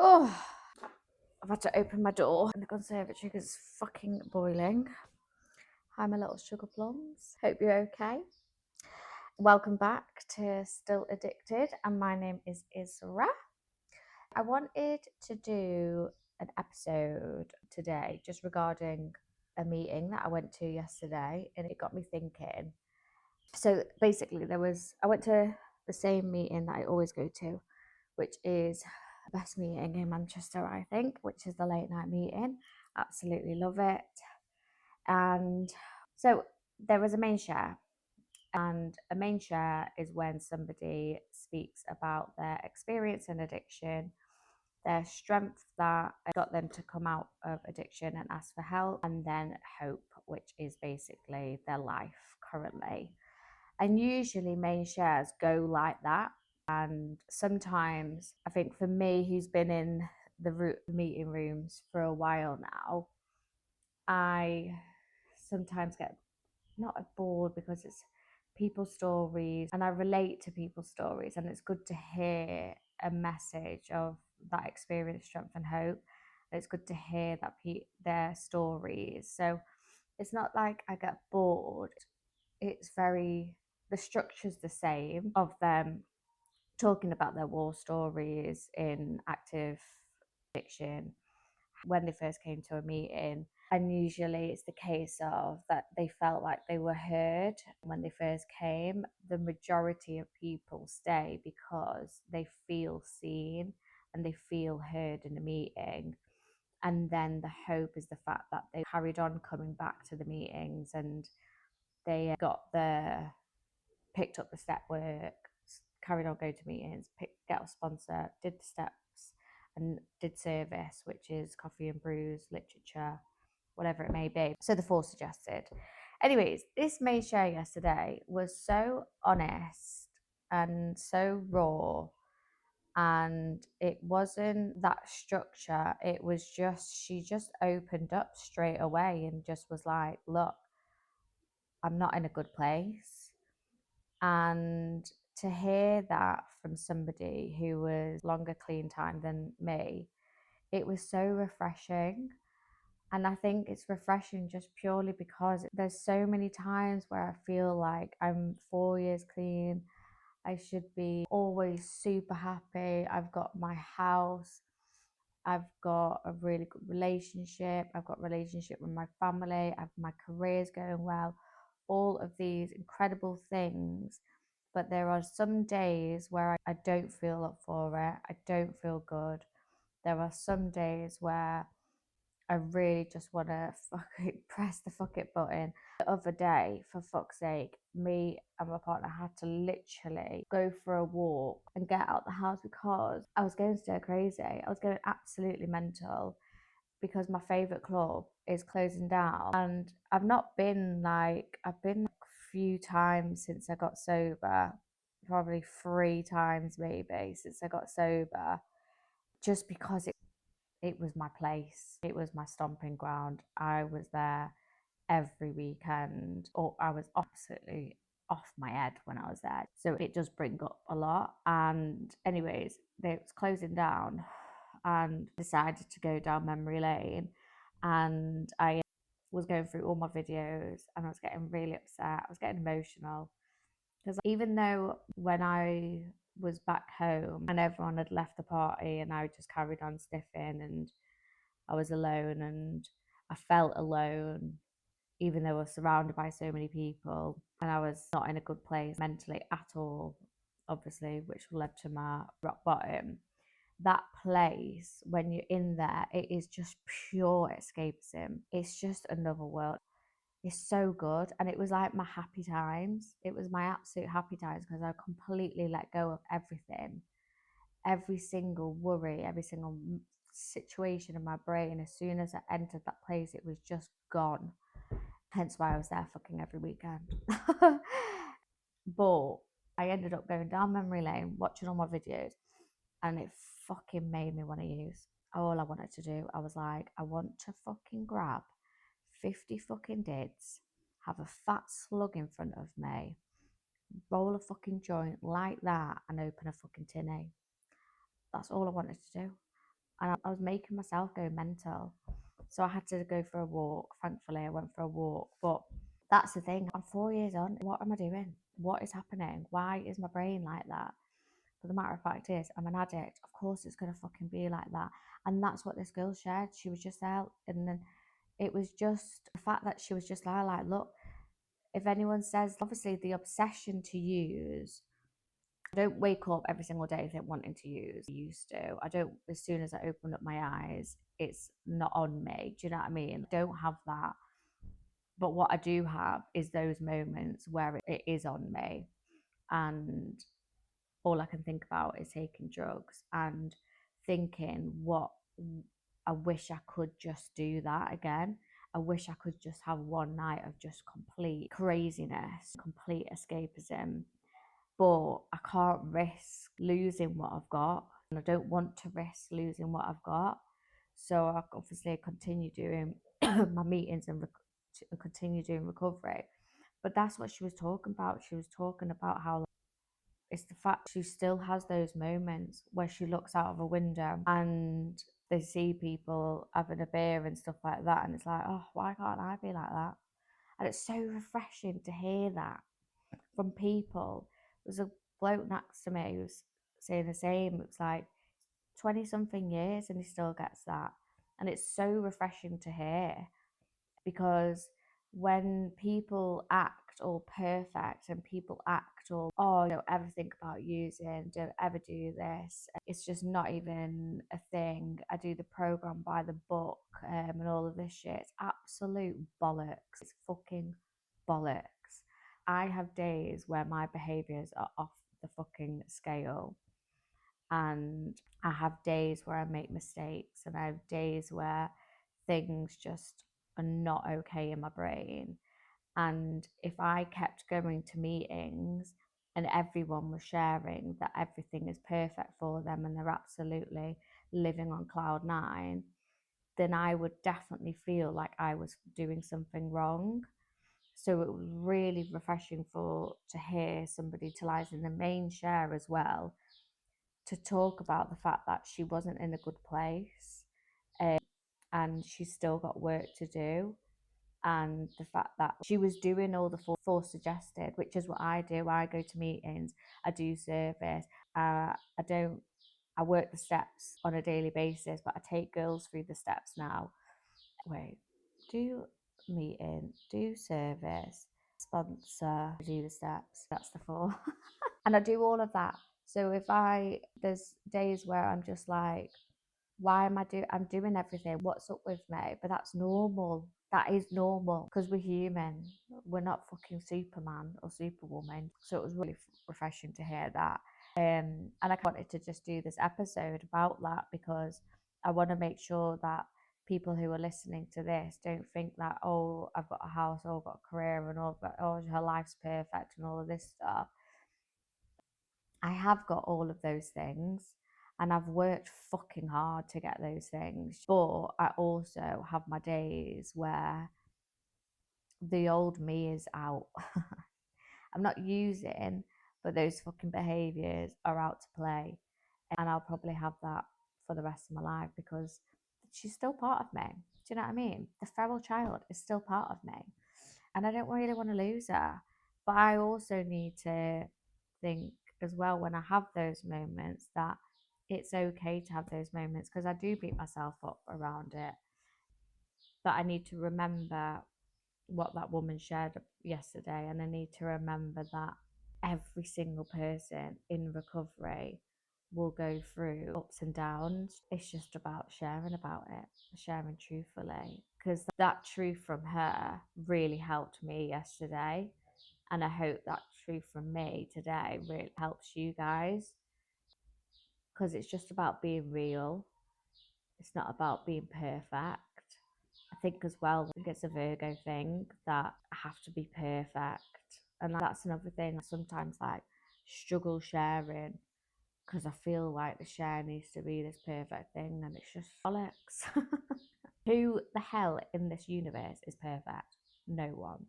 Oh, I've had to open my door and the conservatory because it's fucking boiling. Hi, my little sugar plums. Hope you're okay. Welcome back to Still Addicted, and my name is Isra. I wanted to do an episode today just regarding a meeting that I went to yesterday, and it got me thinking. So basically, I went to the same meeting that I always go to, which is the best meeting in Manchester, I think, which is the late night meeting. Absolutely love it. And so there was a main share, and a main share is when somebody speaks about their experience in addiction, their strength that got them to come out of addiction and ask for help, and then hope, which is basically their life currently. And usually main shares go like that. And sometimes I think for me, who's been in the meeting rooms for a while now, I sometimes get not bored because it's people's stories and I relate to people's stories, and it's good to hear a message of that experience, strength, and hope. It's good to hear that their stories. So it's not like I get bored. It's the structure's the same of them talking about their war stories in active addiction when they first came to a meeting. And usually it's the case of that they felt like they were heard when they first came. The majority of people stay because they feel seen and they feel heard in the meeting. And then the hope is the fact that they carried on coming back to the meetings, and they picked up the step work, carried on going to meetings, get a sponsor, did the steps, and did service, which is coffee and brews, literature, whatever it may be. So the four suggested. Anyways, this main share yesterday was so honest and so raw, and it wasn't that structure. It was just, she just opened up straight away and just was like, look, I'm not in a good place. And to hear that from somebody who was longer clean time than me, it was so refreshing. And I think it's refreshing just purely because there's so many times where I feel like I'm 4 years clean. I should be always super happy. I've got my house. I've got a really good relationship. I've got a relationship with my family. My career's going well. All of these incredible things. But there are some days where I don't feel up for it. I don't feel good. There are some days where I really just want to press the fuck it button. The other day, for fuck's sake, me and my partner had to literally go for a walk and get out the house because I was going stir crazy. I was going absolutely mental because my favourite club is closing down. And I've been a few times since I got sober, probably 3 times maybe since I got sober, just because it was my place. It was my stomping ground. I was there every weekend, or I was absolutely off my head when I was there. So it does bring up a lot. And anyways, they was closing down and decided to go down memory lane. And I was going through all my videos and I was getting really upset. I was getting emotional because even though when I was back home and everyone had left the party and I just carried on sniffing and I was alone and I felt alone, even though I was surrounded by so many people, and I was not in a good place mentally at all, obviously, which led to my rock bottom. That place, when you're in there, it is just pure escapism. It's just another world. It's so good. And it was like my happy times. It was my absolute happy times because I completely let go of everything, every single worry, every single situation in my brain. As soon as I entered that place, it was just gone. Hence why I was there fucking every weekend. But I ended up going down memory lane, watching all my videos, and it fucking made me want to use. All I wanted to do, I was like, I want to fucking grab 50 fucking dids, have a fat slug in front of me, roll a fucking joint like that, and open a fucking tinny. That's all I wanted to do. and I was making myself go mental. So I had to go for a walk. Thankfully, I went for a walk. But that's the thing. I'm 4 years on. What am I doing? What is happening? Why is my brain like that? But the matter of fact is, I'm an addict. Of course, it's going to fucking be like that. And that's what this girl shared. She was just there. And then it was just the fact that she was just there, like, look, if anyone says, obviously, the obsession to use, I don't wake up every single day wanting to use. I used to. I don't, as soon as I open up my eyes, it's not on me. Do you know what I mean? I don't have that. But what I do have is those moments where it is on me. And all I can think about is taking drugs and thinking, what I wish I could just do that again. I wish I could just have one night of just complete craziness, complete escapism. But I can't risk losing what I've got. And I don't want to risk losing what I've got. So I obviously continue doing my meetings and continue doing recovery. But that's what she was talking about. She was talking about how it's the fact she still has those moments where she looks out of a window and they see people having a beer and stuff like that. And it's like, oh, why can't I be like that? And it's so refreshing to hear that from people. There's a bloke next to me who's saying the same. It's like 20 something years and he still gets that. And it's so refreshing to hear, because when people act all perfect and people act all, oh, don't ever think about using, don't ever do this, it's just not even a thing. I do the program by the book, and all of this shit. It's absolute bollocks. It's fucking bollocks. I have days where my behaviours are off the fucking scale, and I have days where I make mistakes, and I have days where things just are not okay in my brain. And if I kept going to meetings and everyone was sharing that everything is perfect for them and they're absolutely living on cloud nine, then I would definitely feel like I was doing something wrong. So it was really refreshing to hear somebody to lies in the main share as well, to talk about the fact that she wasn't in a good place, and she's still got work to do. And the fact that she was doing all the four suggested, which is what I do. I go to meetings, I do service, I don't, I work the steps on a daily basis, but I take girls through the steps now. Wait, do meeting, do service, sponsor, do the steps. That's the four. And I do all of that. So there's days where I'm just like, why am I'm doing everything. What's up with me? But that's normal. That is normal, because we're human. We're not fucking Superman or Superwoman. So it was really refreshing to hear that. And I wanted to just do this episode about that, because I want to make sure that people who are listening to this don't think that, oh, I've got a house, oh, I've got a career, and all that, oh, her life's perfect and all of this stuff. I have got all of those things, and I've worked fucking hard to get those things. But I also have my days where the old me is out. I'm not using, but those fucking behaviours are out to play. And I'll probably have that for the rest of my life, because she's still part of me. Do you know what I mean? The feral child is still part of me. And I don't really want to lose her. But I also need to think as well, when I have those moments, that it's okay to have those moments, because I do beat myself up around it. But I need to remember what that woman shared yesterday, and I need to remember that every single person in recovery will go through ups and downs. It's just about sharing about it, sharing truthfully, because that truth from her really helped me yesterday, and I hope that truth from me today really helps you guys, because it's just about being real. It's not about being perfect. I think as well, I think it's a Virgo thing that I have to be perfect. And that's another thing I sometimes like struggle sharing, because I feel like the share needs to be this perfect thing, and it's just bollocks. Who the hell in this universe is perfect? No one.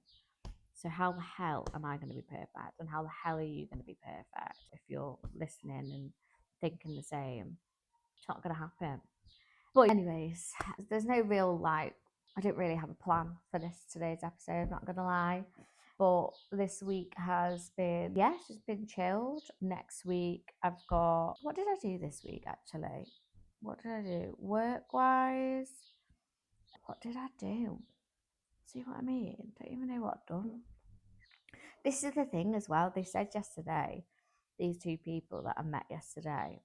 So how the hell am I going to be perfect? And how the hell are you going to be perfect if you're listening and thinking the same? It's not going to happen. But anyways, there's no real like, I don't really have a plan for today's episode, I'm not gonna lie. But this week has been, yes, it's been chilled. Next week I've got, what did I do this week actually? What did I do? Work wise, what did I do? See what I mean? Don't even know what I've done. This is the thing as well. They said yesterday, these two people that I met yesterday,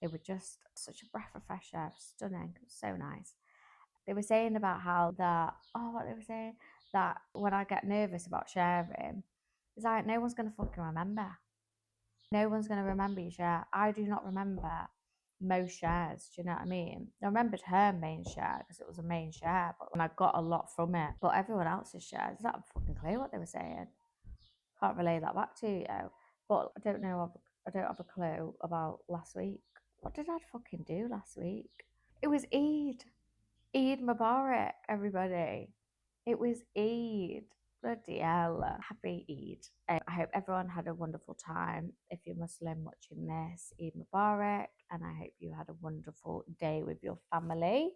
they were just such a breath of fresh air, stunning, so nice. They were saying about how that, oh, what they were saying, that when I get nervous about sharing, it's like no one's going to fucking remember. No one's going to remember your share. I do not remember most shares. Do you know what I mean? I remembered her main share because it was a main share, but when I got a lot from it. But everyone else's shares, I don't have a fucking clue what they were saying. Can't relay that back to you. But I don't know. I don't have a clue about last week. What did I fucking do last week? It was Eid. Eid Mubarak, everybody. It was Eid. Bloody hell. Happy Eid. I hope everyone had a wonderful time. If you're Muslim watching this, Eid Mubarak. And I hope you had a wonderful day with your family.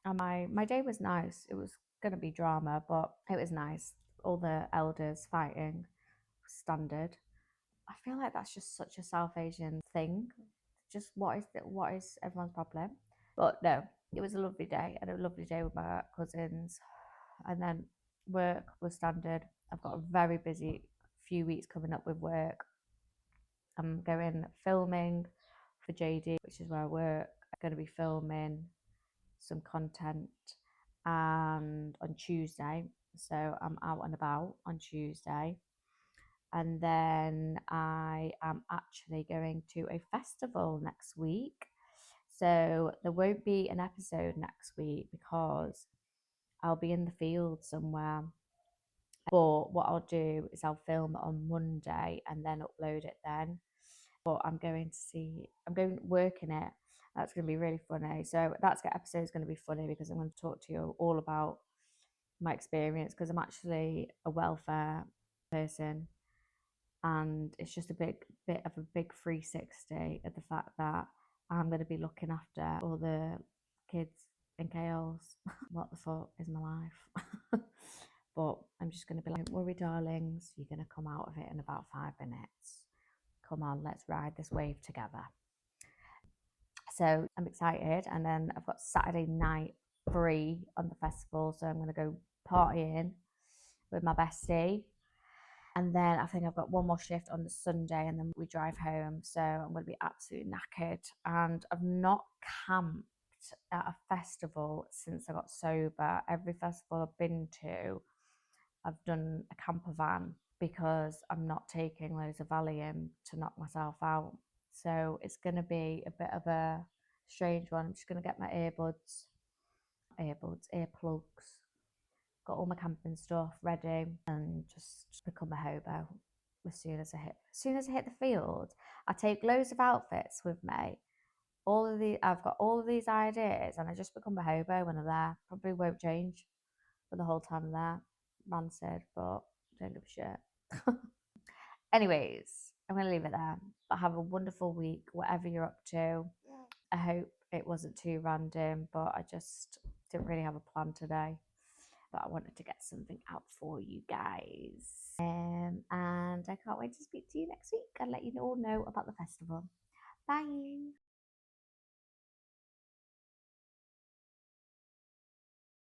And my day was nice. It was going to be drama, but it was nice. All the elders fighting, standard. I feel like that's just such a South Asian thing. Just what is everyone's problem? But no, it was a lovely day. I had a lovely day with my cousins, and then work was standard. I've got a very busy few weeks coming up with work. I'm going filming for JD, which is where I work. I'm going to be filming some content, and on Tuesday, so I'm out and about on Tuesday. And then I am actually going to a festival next week. So there won't be an episode next week because I'll be in the field somewhere. But what I'll do is I'll film it on Monday and then upload it then. But I'm going working it. That's going to be really funny. So that's the episode is going to be funny because I'm going to talk to you all about my experience because I'm actually a welfare person, and it's just a bit of a big 360 of the fact that I'm going to be looking after all the kids in chaos. What the fuck is my life? But I'm just going to be like, don't worry, darlings, you're going to come out of it in about 5 minutes. Come on, let's ride this wave together. So I'm excited, and then I've got Saturday night free on the festival, so I'm going to go partying with my bestie. And then I think I've got one more shift on the Sunday and then we drive home. So I'm going to be absolutely knackered. And I've not camped at a festival since I got sober. Every festival I've been to, I've done a camper van because I'm not taking loads of Valium to knock myself out. So it's going to be a bit of a strange one. I'm just going to get my earplugs, got all my camping stuff ready, and just become a hobo as soon as I hit the field. I take loads of outfits with me. I've got all of these ideas, and I just become a hobo when I'm there. Probably won't change for the whole time I'm there. Rancid, but don't give a shit. Anyways, I'm gonna leave it there. But have a wonderful week, whatever you're up to. I hope it wasn't too random, but I just didn't really have a plan today. But I wanted to get something out for you guys. And I can't wait to speak to you next week and let you all know about the festival. Bye.